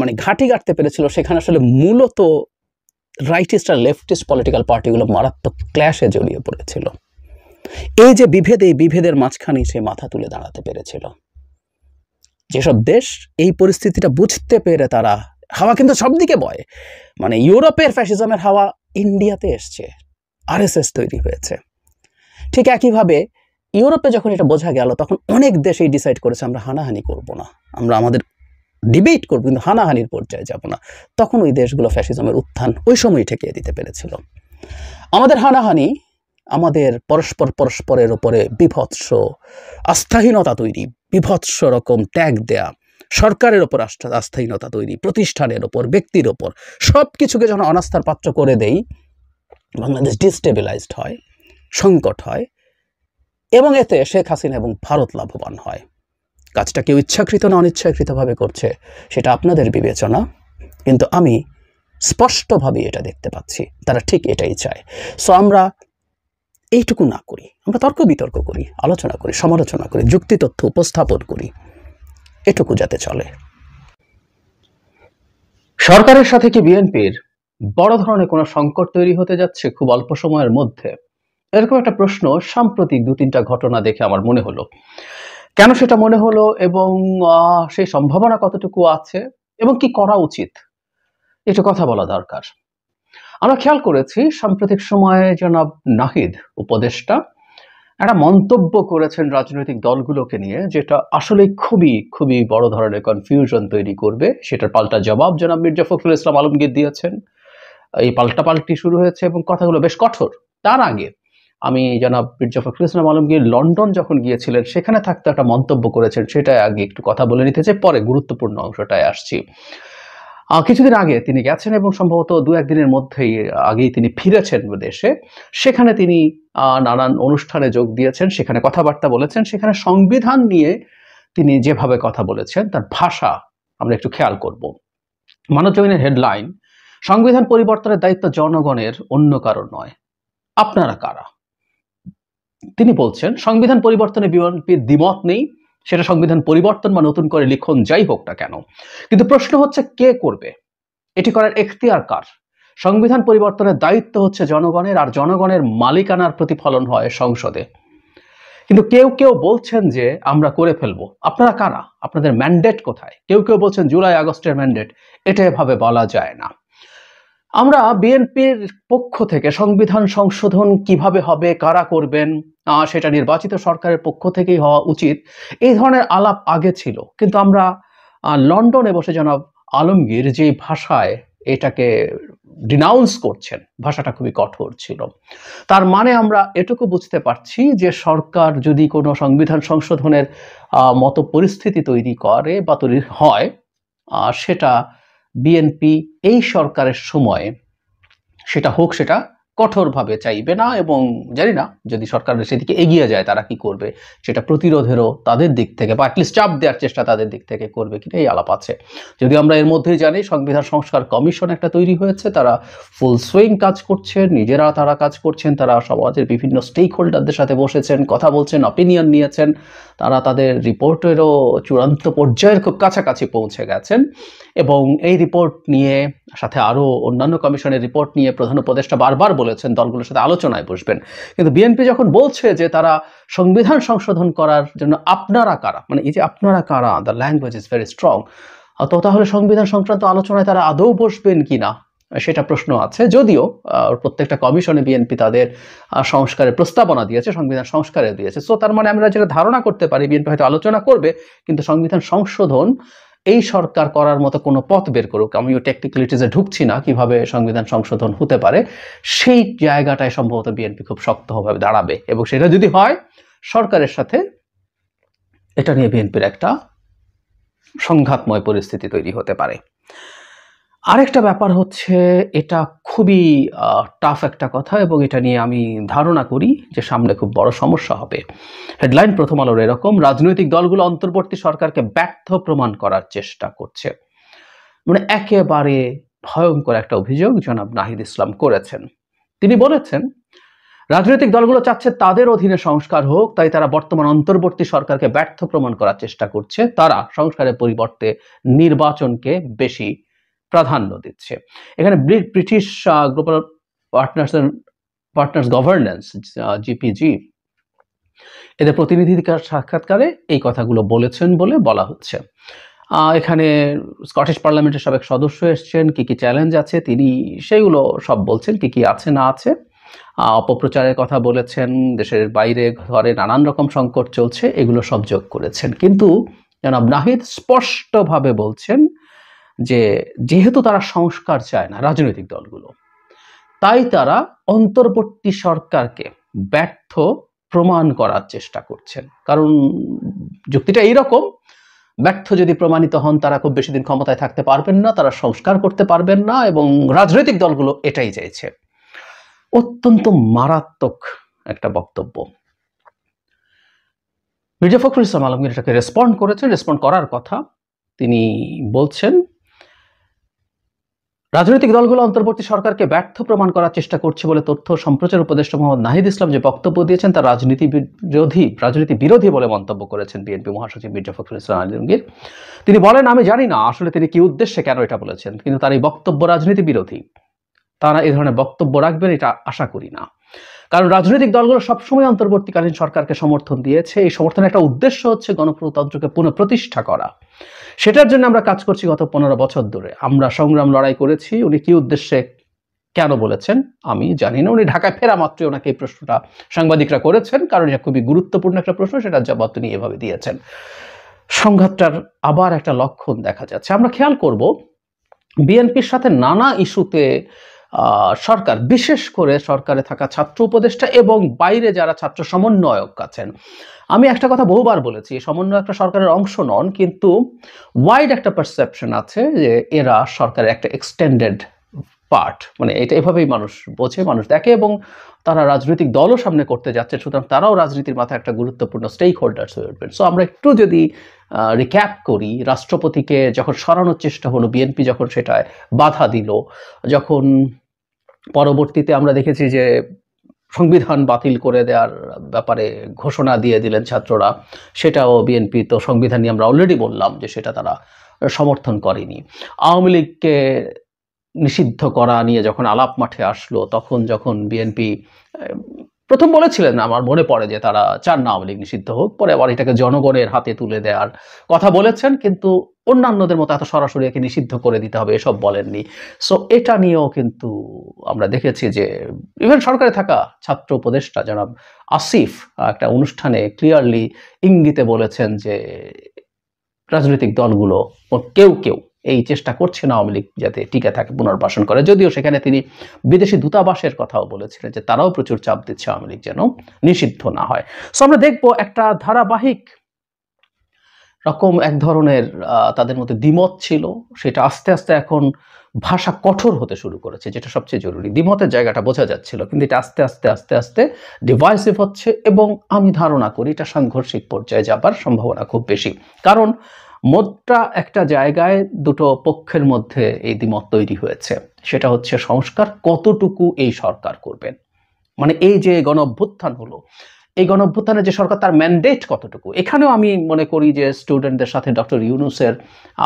মানে ঘাঁটি গাড়তে পেরেছিল, সেখানে আসলে মূলত রাইটিস্ট আর লেফটিস্ট পলিটিক্যাল পার্টিগুলো মারাত্মক ক্ল্যাশে জড়িয়ে পড়েছিল। এই যে বিভেদ, এই বিভেদের মাঝখানে সে মাথা তুলে দাঁড়াতে পেরেছিল। যেসব দেশ এই পরিস্থিতিটা বুঝতে পেরে তারা, হাওয়া কিন্তু সব দিকে বয়, মানে ইউরোপের ফ্যাসিজমের হাওয়া ইন্ডিয়াতে এসছে, আরএসএস তৈরি হয়েছে। ঠিক একইভাবে ইউরোপে যখন এটা বোঝা গেল, তখন অনেক দেশ এই ডিসাইড করেছে আমরা হানাহানি করব না, আমরা আমাদের ডিবেট করব, কিন্তু হানাহানির পর্যায়ে যাব না। তখন ওই দেশগুলো ফ্যাসিজমের উত্থান ওই সময় ঠেকিয়ে দিতে পেরেছিল। আমাদের হানাহানি, আমাদের পরস্পরের উপরে বিভৎস আস্থাহীনতা তৈরি, বিভৎস রকম ট্যাগ দেয়া, সরকারের ওপর আস্থাহীনতা তৈরি, প্রতিষ্ঠানের ওপর, ব্যক্তির ওপর, সব কিছুকে যখন অনাস্থার পাত্র করে দেই, বাংলাদেশ ডিস্টেবিলাইজড হয়, সংকট হয়, এবং এতে শেখ হাসিনা এবং ভারত লাভবান হয়। কাজটা কেউ ইচ্ছাকৃত না অনিচ্ছাকৃতভাবে করছে সেটা আপনাদের বিবেচনা, কিন্তু আমি স্পষ্টভাবে এটা দেখতে পাচ্ছি তারা ঠিক এটাই চায়। সো আমরা এইটুকু না করি, আমরা তর্ক বিতর্ক করি, আলোচনা করি, সমালোচনা করি, যুক্তি তথ্য উপস্থাপন করি, এটুকু যাতে চলে। সরকারের সাথে কি বিএনপির বড় ধরনের কোনো সংকট তৈরি হতে যাচ্ছে খুব অল্প সময়ের মধ্যে? এরকম একটা প্রশ্ন সাম্প্রতিক 2-3টা ঘটনা দেখে আমার মনে হলো। কেন সেটা মনে হলো এবং সেই সম্ভাবনা কতটুকু আছে এবং কি করা উচিত, এটা কথা বলা দরকার। আমরা খেয়াল করেছি সাম্প্রতিক সময়ে জনাব নাহিদ উপদেষ্টা একটা মন্তব্য করেছেন রাজনৈতিক দলগুলোকে নিয়ে, যেটা আসলে খুবই খুবই বড় ধরনের কনফিউশন তৈরি করবে। সেটার পাল্টা জবাব জনাব মির্জা ফখরুল ইসলাম আলমগীর দিয়েছেন। এই পাল্টাপাল্টি শুরু হয়েছে এবং কথাগুলো বেশ কঠোর। তার আগে আমি জনাব মির্জা ফখরুল ইসলাম আলমগীর লন্ডন যখন গিয়েছিলেন, সেখানে থাকতে একটা মন্তব্য করেছেন, সেটা আগে একটু কথা বলে নিতে চাই, পরে গুরুত্বপূর্ণ অংশটায় আসছি। কিছুদিন আগে তিনি গেছেন এবং সম্ভবত 2-1 দিনের মধ্যেই আগেই তিনি ফিরেছেন দেশে। সেখানে তিনি নানান অনুষ্ঠানে যোগ দিয়েছেন, সেখানে কথাবার্তা বলেছেন। সেখানে সংবিধান নিয়ে তিনি যেভাবে কথা বলেছেন, তার ভাষা আমরা একটু খেয়াল করব। মানবজমিনের হেডলাইন, সংবিধান পরিবর্তনের দায়িত্ব জনগণের, অন্য কারণ নয়, আপনারা কারা? তিনি বলছেন সংবিধান পরিবর্তনে বিএনপির দ্বিমত নেই, সেটা সংবিধান পরিবর্তন বা নতুন করে লিখন যাই হোক না কেন, কিন্তু প্রশ্ন হচ্ছে কে করবে, এটি করার এখতিয়ার কার? সংবিধান পরিবর্তনের দায়িত্ব হচ্ছে জনগণের, আর জনগণের মালিকানার প্রতিফলন হয় সংসদে। কিন্তু কেউ কেউ বলছেন যে আমরা করে ফেলবো, আপনারা কারা, আপনাদের ম্যান্ডেট কোথায়? কেউ কেউ বলছেন জুলাই আগস্টের ম্যান্ডেট, এটা এভাবে বলা যায় না। আমরা বিএনপির পক্ষ থেকে সংবিধান সংশোধন কিভাবে হবে, কারা করবেন, সেটা নির্বাচিত সরকারের পক্ষ থেকেই হওয়া উচিত, এই ধরনের আলাপ আগে ছিল। কিন্তু আমরা লন্ডনে বসে জনাব আলমগীর যে ভাষায় এটাকে ডিনাউন্স করছেন, ভাষাটা খুবই কঠোর ছিল। তার মানে আমরা এটুকু বুঝতে পারছি যে সরকার যদি কোনো সংবিধান সংশোধনের মতো পরিস্থিতি তৈরি করে বা তৈরি হয়, সেটা বিএনপি এই সরকারের সময় সেটা হোক, সেটা কঠোরভাবে চাইবে না। এবং জানি না যদি সরকার সেদিকে এগিয়ে যায় তারা কি করবে, সেটা প্রতিরোধেরও তাদের দিক থেকে বা অ্যাটলিস্ট চাপ দেওয়ার চেষ্টা তাদের দিক থেকে করবে কিনা এই আলাপ আছে। যদি আমরা এর মধ্যেই জানি সংবিধান সংস্কার কমিশন একটা তৈরি হয়েছে, তারা ফুল সুইং কাজ করছে, নিজেরা তারা কাজ করছেন, তারা সমাজের বিভিন্ন স্টেক হোল্ডারদের সাথে বসেছেন, কথা বলছেন, অপিনিয়ন নিয়েছেন, তারা তাদের রিপোর্টেরও চূড়ান্ত পর্যায়ের খুব কাছাকাছি পৌঁছে গেছেন। এবং এই রিপোর্ট নিয়ে, সাথে আরও অন্যান্য কমিশনের রিপোর্ট নিয়ে প্রধান উপদেষ্টা বারবার বলেছেন দলগুলোর সাথে আলোচনায় বসবেন। কিন্তু বিএনপি যখন বলছে যে তারা সংবিধান সংশোধন করার জন্য আপনারা কারা, মানে এই যে আপনারা কারা, the language is very strong, তো তাহলে সংবিধান সংক্রান্ত আলোচনায় তারা আদৌ বসবেন কিনা সেটা প্রশ্ন আছে। যদিও প্রত্যেকটা কমিশনে বিএনপি তাদের সংস্কারের প্রস্তাবনা দিয়েছে, সংবিধান সংস্কারে দিয়েছে। সো তার মানে আমরা যেটা ধারণা করতে পারি বিএনপি হয়তো আলোচনা করবে, কিন্তু সংবিধান সংশোধন এই সরকার করার মতো কোনো পথ বের করুক, আমিও টেকনিক্যালিটিসে ঢুকছি না কিভাবে সংবিধান সংশোধন হতে পারে, সেই জায়গাটায় সম্ভবত বিএনপি খুব শক্তভাবে দাঁড়াবে। এবং সেটা যদি হয়, সরকারের সাথে এটা নিয়ে বিএনপির একটা সংঘাতময় পরিস্থিতি তৈরি হতে পারে। আরেকটা ব্যাপার হচ্ছে, এটা খুবই টাফ একটা কথা এবং এটা নিয়ে আমি ধারণা করি যে সামনে খুব বড় সমস্যা হবে। হেডলাইন প্রথম আলোর এরকম, রাজনৈতিক দলগুলো অন্তর্বর্তী সরকারকে ব্যর্থ প্রমাণ করার চেষ্টা করছে। মানে একেবারে ভয়ঙ্কর একটা অভিযোগ জনাব নাহিদ ইসলাম করেছেন। তিনি বলেছেন রাজনৈতিক দলগুলো চাচ্ছে তাদের অধীনে সংস্কার হোক, তাই তারা বর্তমান অন্তর্বর্তী সরকারকে ব্যর্থ প্রমাণ করার চেষ্টা করছে। তারা সংস্কারের পরিবর্তে নির্বাচনকে বেশি প্রাধান্য দিচ্ছে। এখানে British global partners governance, GPG, এদের প্রতিনিধির সাক্ষাৎকারে এই কথাগুলো বলেছেন বলে বলা হচ্ছে। এখানে স্কটিশ পার্লামেন্টের সাবেক সদস্য এসছেন, কি কি চ্যালেঞ্জ আছে তিনি সেইগুলো সব বলছেন, কি কি আছে না আছে। অপপ্রচারের কথা বলেছেন, দেশের বাইরে ঘরে নানান রকম সংকট চলছে, এগুলো সব যোগ করেছেন। কিন্তু জনাব নাহিদ স্পষ্টভাবে বলছেন যে যেহেতু তারা সংস্কার চায় না রাজনৈতিক দলগুলো, তাই তারা অন্তর্বর্তী সরকারকে ব্যর্থ প্রমাণ করার চেষ্টা করছেন। কারণ যুক্তিটা এইরকম, ব্যর্থ যদি প্রমাণিত হন তারা খুব বেশি দিন ক্ষমতায় থাকতে পারবেন না, তারা সংস্কার করতে পারবেন না, এবং রাজনৈতিক দলগুলো এটাই চাইছে। অত্যন্ত মারাত্মক একটা বক্তব্য। মির্জা ফখরুল ইসলাম আলমগীর এটাকে রেসপন্ড করেছেন, রেসপন্ড করার কথা। তিনি বলছেন রাজনৈতিক দলগুলো অন্তর্বর্তী সরকারকে ব্যর্থ প্রমাণ করার চেষ্টা করছে বলে তথ্য সম্প্রচার উপদেষ্টা মোহাম্মদ নাহিদ ইসলাম যে বক্তব্য দিয়েছেন তা রাজনীতি বিরোধী বলে মন্তব্য করেছেন বিএনপি মহাসচিব মির্জা ফখরুল ইসলাম আলমগীর। তিনি বলেন, আমি জানি না আসলে তিনি কি উদ্দেশ্যে কেন এটা বলেছেন, কিন্তু তার এই বক্তব্য রাজনীতি বিরোধী। তারা এই ধরনের বক্তব্য রাখবেন এটা আশা করি না, কারণ রাজনৈতিক দলগুলো সবসময় অন্তর্বর্তীকালীন সরকারকে সমর্থন দিয়েছে। এই সমর্থনের একটা উদ্দেশ্য হচ্ছে গণপ্রজাতন্ত্রকে পুনঃপ্রতিষ্ঠা করা। সেটার জন্য আমরা কাজ করছি গত 15 বছর ধরে। আমরা সংগ্রাম লড়াই করেছি। উনি কি উদ্দেশ্যে কেন বলেছেন আমি জানি না। উনি ঢাকায় ফেরা মাত্রই ওনাকে এই প্রশ্নটা সাংবাদিকরা করেছেন, কারণ এটা খুবই গুরুত্বপূর্ণ একটা প্রশ্ন, সেটার জবাব তিনি এভাবে দিয়েছেন। সংঘাতটার আবার একটা লক্ষণ দেখা যাচ্ছে। আমরা খেয়াল করব বিএনপির সাথে নানা ইস্যুতে সরকার, বিশেষ করে সরকারে থাকা ছাত্র উপদেষ্টা এবং বাইরে যারা ছাত্র সমন্বয়ক আছেন, আমি একটা কথা বহুবার বলেছি, সমন্বয় একটা সরকারের অংশ নন, কিন্তু ওয়াইড একটা পারসেপশন আছে যে এরা সরকারের একটা এক্সটেন্ডেড পার্ট। মানে এটা এভাবেই মানুষ বোঝে, মানুষ দেখে, এবং তারা রাজনৈতিক দলও সামনে করতে যাচ্ছে, সুতরাং তারাও রাজনীতির মাথায় একটা গুরুত্বপূর্ণ স্টেক হোল্ডার্স হয়ে উঠবেন। সো আমরা একটু যদি রিক্যাপ করি, রাষ্ট্রপতিকে যখন সরানোর চেষ্টা হলো, বিএনপি যখন সেটায় বাধা দিল, যখন পরবর্তীতে আমরা দেখেছি যে সংবিধান বাতিল করে দেওয়ার ব্যাপারে ঘোষণা দিয়ে দিলেন ছাত্ররা, সেটাও বিএনপি, তো সংবিধান নিয়ে আমরা অলরেডি বললাম যে সেটা তারা সমর্থন করেনি। আওয়ামী লীগকে নিষিদ্ধ করা নিয়ে যখন আলাপ মাঠে আসলো, তখন যখন বিএনপি প্রথম বলেছিলেন, আমার মনে পড়ে যে তারা চান না আওয়ামী লীগ নিষিদ্ধ হোক, পরে আবার এটাকে জনগণের হাতে তুলে দেওয়ার কথা বলেছেন, কিন্তু অন্যান্যদের মতো এত সরাসরি একে নিষিদ্ধ করে দিতে হবে এসব বলেননি। সো এটা নিয়েও কিন্তু আমরা দেখেছি যে ইভেন সরকারে থাকা ছাত্র উপদেষ্টা জনাব আসিফ একটা অনুষ্ঠানে ক্লিয়ারলি ইঙ্গিতে বলেছেন যে রাজনৈতিক দলগুলো কেউ এই চেষ্টা করছে না আওয়ামী লীগ যাতে টিকে থাকে, পুনর্বাসন করে। যদিও সেখানে তিনি বিদেশি দূতাবাসের কথাও বলেছিলেন যে তারাও প্রচুর চাপ দিচ্ছে আওয়ামী লীগ যেন নিষিদ্ধ না হয়। সো আমরা দেখবো একটা ধারাবাহিক রকম এক ধরনের তাদের মধ্যে দ্বিমত ছিল, সেটা আস্তে আস্তে এখন ভাষা কঠোর হতে শুরু করেছে, যেটা সবচেয়ে জরুরি। দ্বিমতের জায়গাটা বোঝা যাচ্ছিল, কিন্তু এটা আস্তে আস্তে ডিভাইসিভ হচ্ছে, এবং আমি ধারণা করি এটা সাংঘর্ষিক পর্যায়ে যাবার সম্ভাবনা খুব বেশি। কারণ মোদ্দা একটা জায়গায় দুটো পক্ষের মধ্যে এই দ্বিমত তৈরি হয়েছে, সেটা হচ্ছে সংস্কার কতটুকু এই সরকার করবেন। মানে এই যে গণঅভ্যুত্থান হলো, এই গণঅভ্যুত্থানের যে সরকার, তার ম্যান্ডেট কতটুকু। এখানেও আমি মনে করি যে স্টুডেন্টদের সাথে ডক্টর ইউনূসের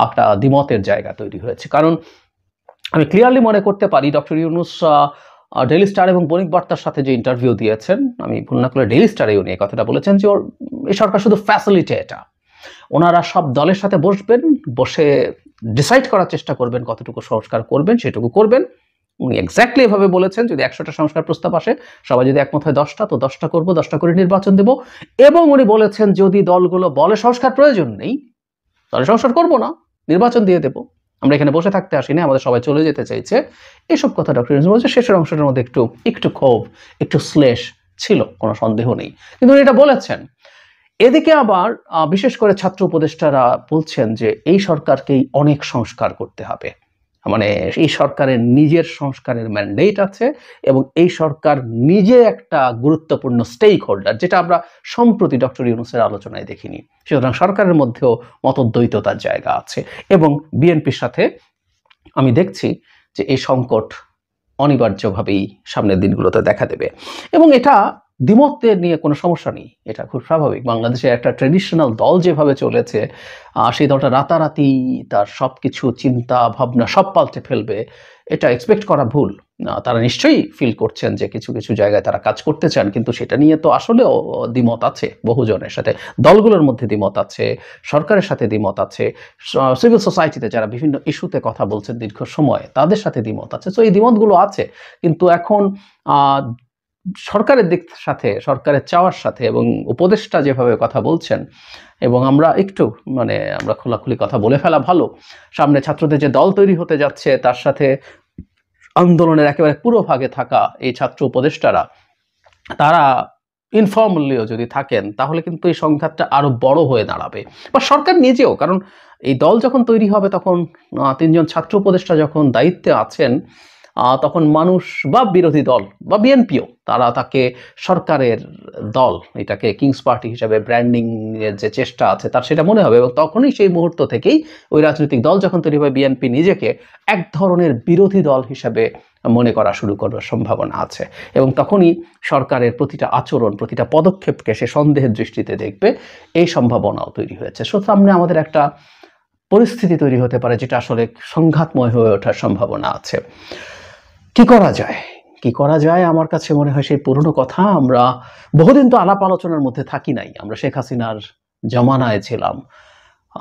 একটা দ্বিমতের জায়গা তৈরি হয়েছে। কারণ আমি ক্লিয়ারলি মনে করতে পারি ডক্টর ইউনূস ডেইলি স্টার এবং বণিক বার্তার সাথে যে ইন্টারভিউ দিয়েছেন, আমি ভুল না করলে ডেইলি স্টারে উনি এই কথাটা বলেছেন যে এই সরকার শুধু ফ্যাসিলিটেটর। ওনারা সব দলের সাথে বসবেন, বসে ডিসাইড করার চেষ্টা করবেন কতটুকু সংস্কার করবেন, সেটুকু করবেন। উনি এক্স্যাক্টলি এভাবে বলেছেন, যদি 100টা সংস্কার প্রস্তাব আসে, সবাই যদি একমত হয় 10টা, তো 10টা করবো, 10টা করে নির্বাচন দেব। এবং উনি বলেছেন যদি দলগুলো বলে সংস্কার প্রয়োজন নেই, তাহলে সংস্কার করবো না, নির্বাচন দিয়ে দেবো, আমরা এখানে বসে থাকতে আসিনি, আমাদের সবাই চলে যেতে চাইছে। এসব কথা ডক্টর ইউনূস বলছে। শেষের অংশটার মধ্যে একটু ক্ষোভ, একটু শ্লেষ ছিল, কোনো সন্দেহ নেই, কিন্তু উনি এটা বলেছেন। এদিকে আবার বিশেষ করে ছাত্র উপদেষ্টারা বলছেন যে এই সরকারকেই অনেক সংস্কার করতে হবে, মানে এই সরকারের নিজের সংস্কারের ম্যান্ডেট আছে এবং এই সরকার নিজে একটা গুরুত্বপূর্ণ স্টেক হোল্ডার, যেটা আমরা সম্প্রতি ডক্টর ইউনূসের আলোচনায় দেখিনি। সুতরাং সরকারের মধ্যেও মতদ্বৈততার জায়গা আছে এবং বিএনপির সাথে আমি দেখছি যে এই সংকট অনিবার্যভাবেই সামনের দিনগুলোতে দেখা দেবে এবং এটা দ্বিমতের নিয়ে কোনো সমস্যা নেই, এটা খুব স্বাভাবিক। বাংলাদেশের একটা ট্রেডিশনাল দল যেভাবে চলেছে, সেই দলটা রাতারাতি তার সব কিছু চিন্তা ভাবনা সব পাল্টে ফেলবে, এটা এক্সপেক্ট করা ভুল। তারা নিশ্চয়ই ফিল করছেন যে কিছু কিছু জায়গায় তারা কাজ করতে চান, কিন্তু সেটা নিয়ে তো আসলেও দ্বিমত আছে, বহুজনের সাথে, দলগুলোর মধ্যে দ্বিমত আছে, সরকারের সাথে দ্বিমত আছে, সিভিল সোসাইটিতে যারা বিভিন্ন ইস্যুতে কথা বলছেন দীর্ঘ সময় তাদের সাথে দ্বিমত আছে। তো এই দ্বিমতগুলো আছে, কিন্তু এখন সরকারের দিক সাথে, সরকারের চাওয়ার সাথে এবং উপদেষ্টা যেভাবে কথা বলছেন, এবং আমরা একটু আমরা খোলাখুলি কথা বলে ফেলা ভালো। সামনে ছাত্রদের যে দল তৈরি হতে যাচ্ছে, তার সাথে আন্দোলনের একেবারে পুরো ভাগে থাকা এই ছাত্র উপদেষ্টারা, তারা ইনফর্মালিও যদি থাকেন তাহলে কিন্তু এই সংঘাতটা আরো বড় হয়ে দাঁড়াবে, বা সরকার নিজেও। কারণ এই দল যখন তৈরি হবে তখন 3 জন ছাত্র উপদেষ্টা যখন দায়িত্বে আছেন, তখন মানুষ বা বিরোধী দল বা বিএনপিও তারা তাকে সরকারের দল, এটাকে কিংস পার্টি হিসাবে ব্র্যান্ডিং এর যে চেষ্টা আছে তার সেটা মনে হবে, এবং তখনই সেই মুহূর্ত থেকেই ওই রাজনৈতিক দল যখন তৈরি হবে, বিএনপি নিজেকে এক ধরনের বিরোধী দল হিসাবে মনে করা শুরু করার সম্ভাবনা আছে, এবং তখনই সরকারের প্রতিটা আচরণ, প্রতিটা পদক্ষেপকে সে সন্দেহের দৃষ্টিতে দেখবে। এই সম্ভাবনাও তৈরি হয়েছে। সো সামনে আমাদের একটা পরিস্থিতি তৈরি হতে পারে যেটা আসলে সংঘাতময় হয়ে ওঠার সম্ভাবনা আছে। কি করা যায়, কি করা যায়? আমার কাছে মনে হয় সেই পুরনো কথা, আমরা বহুদিন তো আলাপ আলোচনার মধ্যে থাকি নাই। আমরা শেখ হাসিনার জমানায় ছিলাম,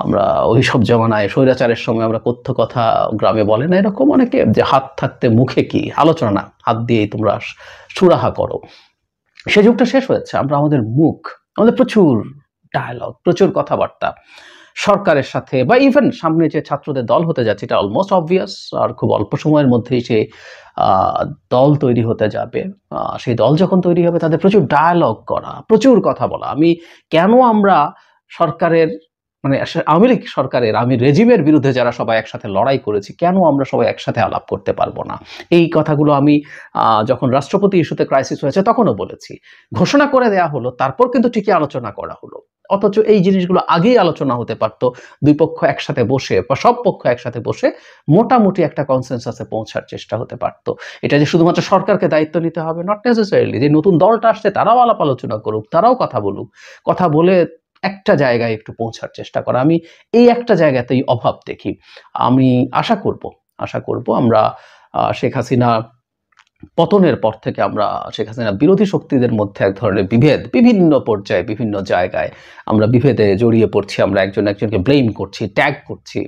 আমরা ওই সব জমানায় স্বৈরাচারের সময় আমরা কথ্য কথা গ্রামে বলে না এরকম অনেকে, যে হাত থাকতে মুখে কি, আলোচনা না, হাত দিয়েই তোমরা সুরাহা করো। সে যুগটা শেষ হয়েছে। আমরা আমাদের মুখ, আমাদের প্রচুর ডায়ালগ, প্রচুর কথাবার্তা সরকারের সাথে, বা ইভেন সামনে যে ছাত্রদের দল হতে যাচ্ছে, এটা অলমোস্ট অবভিয়াস, আর খুব অল্প সময়ের মধ্যেই সে দল তৈরি হতে যাবে। সেই দল যখন তৈরি হবে তাদের প্রচুর ডায়ালগ করা, প্রচুর কথা বলা। আমরা সরকারের আওয়ামী লীগ সরকারের, আমি রেজিমের বিরুদ্ধে যারা সবাই একসাথে লড়াই করেছি, কেন আমরা সবাই একসাথে আলাপ করতে পারবো না? এই কথাগুলো আমি যখন রাষ্ট্রপতি ইস্যুতে ক্রাইসিস হয়েছে তখনও বলেছি। ঘোষণা করে দেয়া হলো, তারপর কিন্তু ঠিকই আলোচনা করা হলো, অথচ এই জিনিসগুলো আগেই আলোচনা হতে পারতো। দুই পক্ষ একসাথে বসে বা সব পক্ষ একসাথে বসে মোটামুটি একটা কনসেনসাসে পৌঁছার চেষ্টা হতে পারতো। এটা যে শুধুমাত্র সরকারকে দায়িত্ব নিতে হবে, নট নেসেসারিলি। যে নতুন দলটা আসছে তারাও আলাপ আলোচনা করুক, তারাও কথা বলুক, কথা বলে একটা জায়গায় একটু পৌঁছার চেষ্টা করা। আমি এই একটা জায়গাতেই অভাব দেখি। আমি আশা করব আমরা শেখ হাসিনা পতনের পর থেকে আমরা শেখ হাসিনা বিরোধী শক্তিদের মধ্যে এক ধরনের বিভেদ, বিভিন্ন পর্যায়ে বিভিন্ন জায়গায় আমরা বিভেদে জড়িয়ে পড়ছি। আমরা একজন একজনকে ব্লেম করছি, ট্যাগ করছি,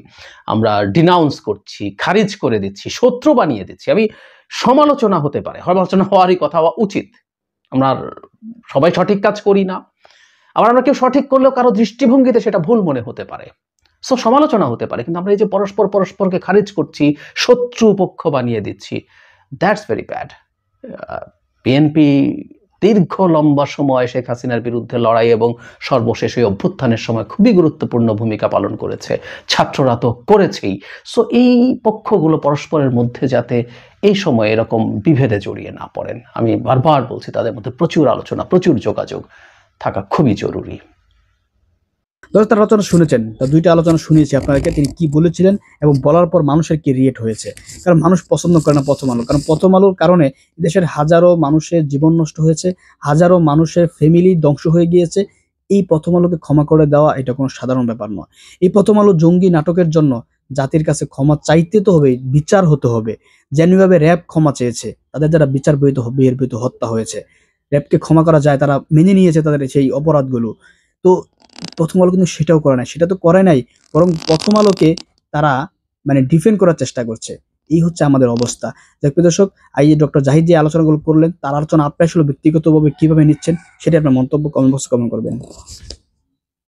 আমরা ডিনাউন্স করছি, খারিজ করে দিচ্ছি, শত্রু বানিয়ে দিচ্ছি। সমালোচনা হতে পারে, সমালোচনা হওয়ারই কথা, হওয়া উচিত। আমরা সবাই সঠিক কাজ করি না, আবার আমরা কেউ সঠিক করলেও কারো দৃষ্টিভঙ্গিতে সেটা ভুল মনে হতে পারে। সো সমালোচনা হতে পারে, কিন্তু আমরা এই যে পরস্পরকে খারিজ করছি, শত্রু পক্ষ বানিয়ে দিচ্ছি, দ্যাটস ভেরি ব্যাড। বিএনপি দীর্ঘ লম্বা সময় শেখ হাসিনার বিরুদ্ধে লড়াই এবং সর্বশেষ এই অভ্যুত্থানের সময় খুবই গুরুত্বপূর্ণ ভূমিকা পালন করেছে, ছাত্ররা তো করেছেই। সো এই পক্ষগুলো পরস্পরের মধ্যে যাতে এই সময় এরকম বিভেদে জড়িয়ে না পড়েন, আমি বারবার বলছি, তাদের মধ্যে প্রচুর আলোচনা, প্রচুর যোগাযোগ থাকা খুবই জরুরি। তার আলোচনা শুনেছেন, তার দুইটা আলোচনা শুনিয়েছি আপনাদেরকে, তিনি কি বলেছিলেন এবং বলার পর মানুষের কি রিয়েক্ট হয়েছে। কারণ মানুষ পছন্দ করে না প্রথম আলো, কারণ প্রথম আলোর কারণে দেশের হাজারো মানুষের জীবন নষ্ট হয়েছে, হাজারো মানুষের ফ্যামিলি ধ্বংস হয়ে গিয়েছে। এই প্রথম আলোকে ক্ষমা করে দেওয়া এটা কোনো সাধারণ ব্যাপার নয়। এই প্রথম আলো জঙ্গি নাটকের জন্য জাতির কাছে ক্ষমা চাইতে তো হবে, বিচার হতে হবে। যেভাবে র্যাব ক্ষমা চেয়েছে, তাদের যারা বিচার বহির্ভূত হত্যা হয়েছে, র্যাবকে ক্ষমা করা যায়, তারা মেনে নিয়েছে তাদের সেই অপরাধগুলো। তো প্রথম আলো কিন্তু সেটাও করে নাই, সেটা তো করে নাই, বরং প্রথম আলোকে তারা ডিফেন্ড করার চেষ্টা করছে। এই হচ্ছে আমাদের অবস্থা। দেখবে দর্শক, ডক্টর জাহিদ যে আলোচনাগুলো করলেন, তার আলোচনা আপনি আসলে ব্যক্তিগতভাবে কিভাবে নিচ্ছেন সেটা আপনার মন্তব্য কমেন্ট বক্সে কমেন্ট করবেন।